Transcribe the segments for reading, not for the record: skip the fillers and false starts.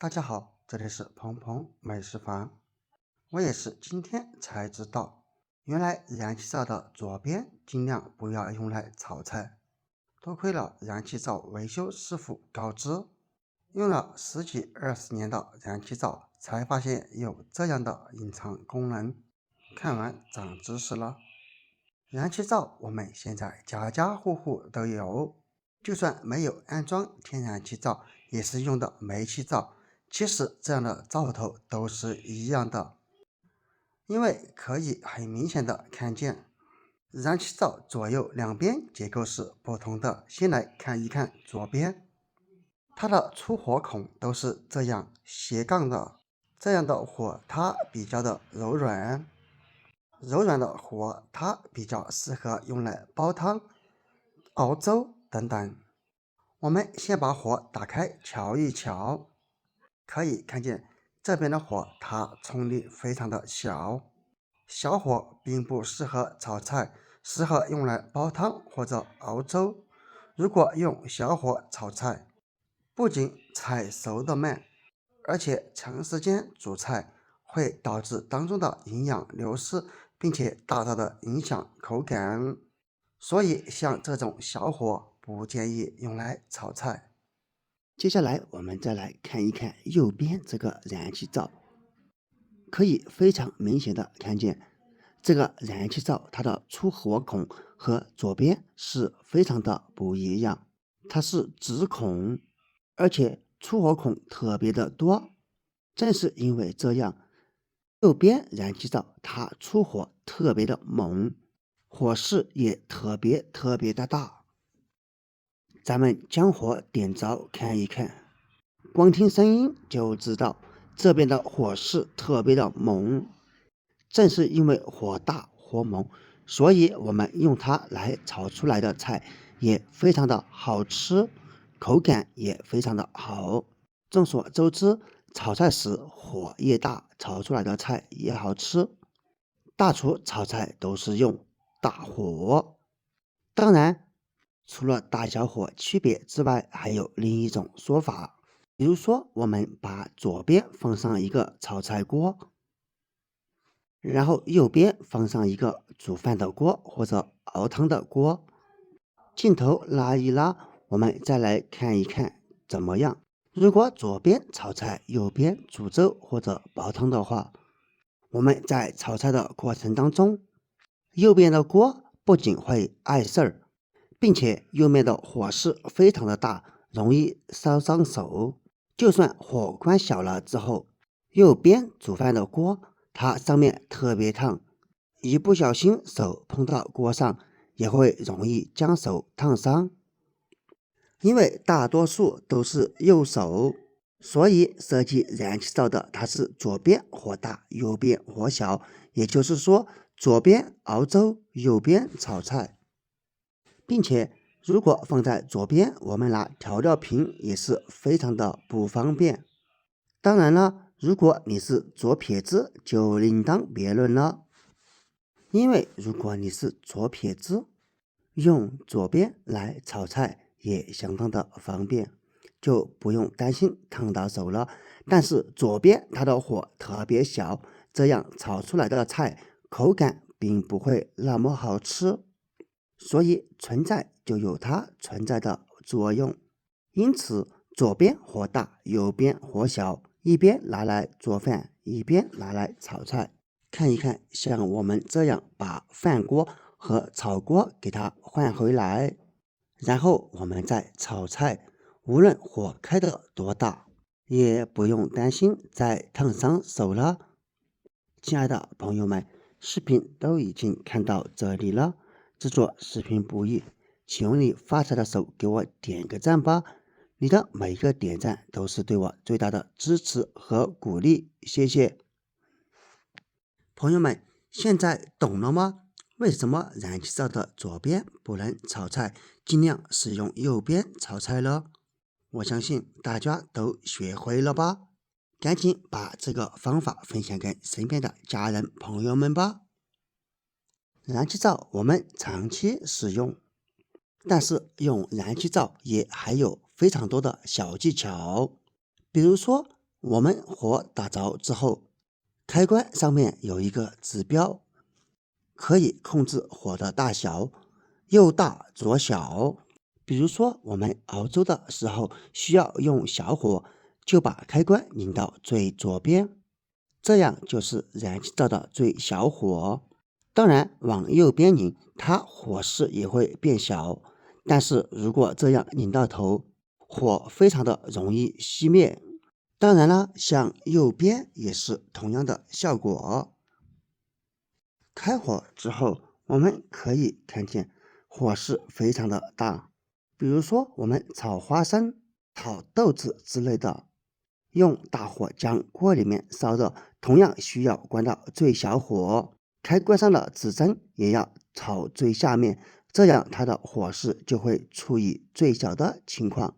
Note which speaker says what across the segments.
Speaker 1: 大家好，这里是鹏鹏美食房。我也是今天才知道，原来燃气灶的左边尽量不要用来炒菜。多亏了燃气灶维修师傅告知，用了十几20年的燃气灶，才发现有这样的隐藏功能。看完长知识了。燃气灶我们现在家家户户都有，就算没有安装天然气灶，也是用的煤气灶。其实这样的灶头都是一样的，因为可以很明显的看见燃气灶左右两边结构是不同的。先来看一看左边，它的出火孔都是这样斜杠的，这样的火它比较的柔软，柔软的火它比较适合用来煲汤、熬粥等等。我们先把火打开瞧一瞧，可以看见这边的火它冲力非常的小，小火并不适合炒菜，适合用来煲汤或者熬粥。如果用小火炒菜，不仅菜熟得慢，而且长时间煮菜会导致当中的营养流失，并且大大的影响口感。所以像这种小火不建议用来炒菜。接下来我们再来看一看右边这个燃气灶，可以非常明显的看见这个燃气灶它的出火孔和左边是非常的不一样，它是直孔，而且出火孔特别的多。正是因为这样，右边燃气灶它出火特别的猛，火势也特别的大。咱们将火点着看一看，光听声音就知道这边的火势特别的猛。正是因为火大火猛，所以我们用它来炒出来的菜也非常的好吃，口感也非常的好。众所周知，炒菜时火越大，炒出来的菜越好吃。大厨炒菜都是用大火，当然除了大小火区别之外，还有另一种说法。比如说，我们把左边放上一个炒菜锅，然后右边放上一个煮饭的锅或者熬汤的锅，镜头拉一拉，我们再来看一看怎么样。如果左边炒菜，右边煮粥或者煲汤的话，我们在炒菜的过程当中，右边的锅不仅会碍事儿，并且右面的火势非常的大，容易烧伤手。就算火关小了之后，右边煮饭的锅它上面特别烫，一不小心手碰到锅上，也会容易将手烫伤。因为大多数都是右手，所以设计燃气灶的它是左边火大，右边火小，也就是说左边熬粥，右边炒菜，并且如果放在左边，我们拿调料瓶也是非常的不方便。当然了，如果你是左撇子，就另当别论了。因为如果你是左撇子，用左边来炒菜也相当的方便，就不用担心烫到手了。但是左边它的火特别小，这样炒出来的菜口感并不会那么好吃，所以存在就有它存在的作用。因此左边火大，右边火小，一边拿来做饭，一边拿来炒菜。看一看，像我们这样把饭锅和炒锅给它换回来，然后我们再炒菜，无论火开得多大，也不用担心再烫伤手了。亲爱的朋友们，视频都已经看到这里了，制作视频不易，请用你发财的手给我点个赞吧，你的每一个点赞都是对我最大的支持和鼓励，谢谢。朋友们，现在懂了吗？为什么燃气灶的左边不能炒菜，尽量使用右边炒菜了？我相信大家都学会了吧？赶紧把这个方法分享给身边的家人朋友们吧。燃气灶我们长期使用，但是用燃气灶也还有非常多的小技巧，比如说我们火打着之后，开关上面有一个指标，可以控制火的大小，右大左小。比如说我们熬粥的时候需要用小火，就把开关拧到最左边，这样就是燃气灶的最小火。当然往右边拧，它火势也会变小，但是如果这样拧到头，火非常的容易熄灭。当然了，向右边也是同样的效果。开火之后，我们可以看见火势非常的大。比如说，我们炒花生、炒豆子之类的，用大火将锅里面烧热，同样需要关到最小火，开关上的指针也要朝最下面，这样它的火势就会处于最小的情况。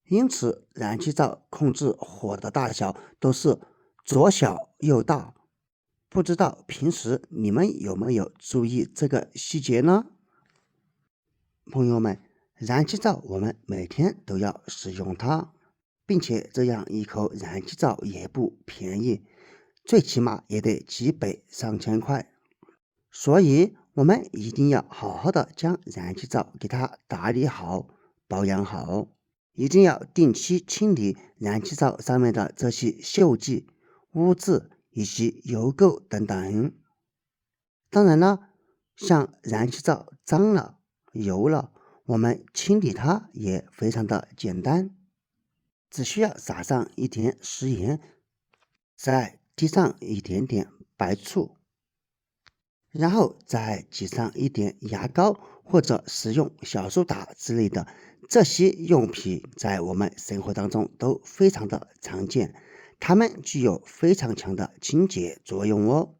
Speaker 1: 因此，燃气灶控制火的大小都是左小右大。不知道平时你们有没有注意这个细节呢？朋友们，燃气灶我们每天都要使用它，并且这样一口燃气灶也不便宜，最起码也得几百上千块。所以，我们一定要好好的将燃气灶给它打理好、保养好，一定要定期清理燃气灶上面的这些锈迹、污渍以及油垢等等。当然了，像燃气灶脏了、油了，我们清理它也非常的简单，只需要撒上一点食盐，再滴上一点点白醋，然后再挤上一点牙膏或者使用小苏打之类的，这些用品在我们生活当中都非常的常见，它们具有非常强的清洁作用哦。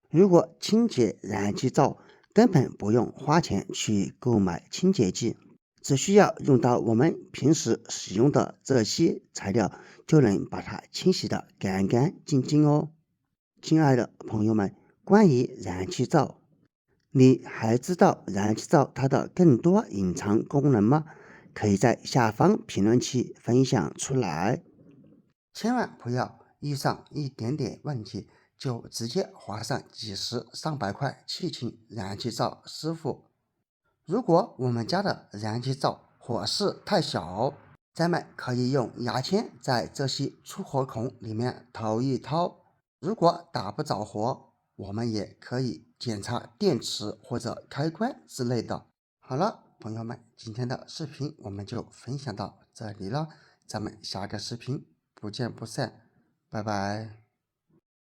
Speaker 1: 如果清洁燃气灶，根本不用花钱去购买清洁剂，只需要用到我们平时使用的这些材料，就能把它清洗得干干净净哦。亲爱的朋友们，关于燃气灶，你还知道燃气灶它的更多隐藏功能吗？可以在下方评论区分享出来。千万不要遇上一点点问题就直接花上几十上百块去请燃气灶师傅。如果我们家的燃气灶火势太小，咱们可以用牙签在这些出火孔里面掏一掏。如果打不着火，我们也可以检查电池或者开关之类的。好了，朋友们，今天的视频我们就分享到这里了，咱们下个视频不见不散，拜拜。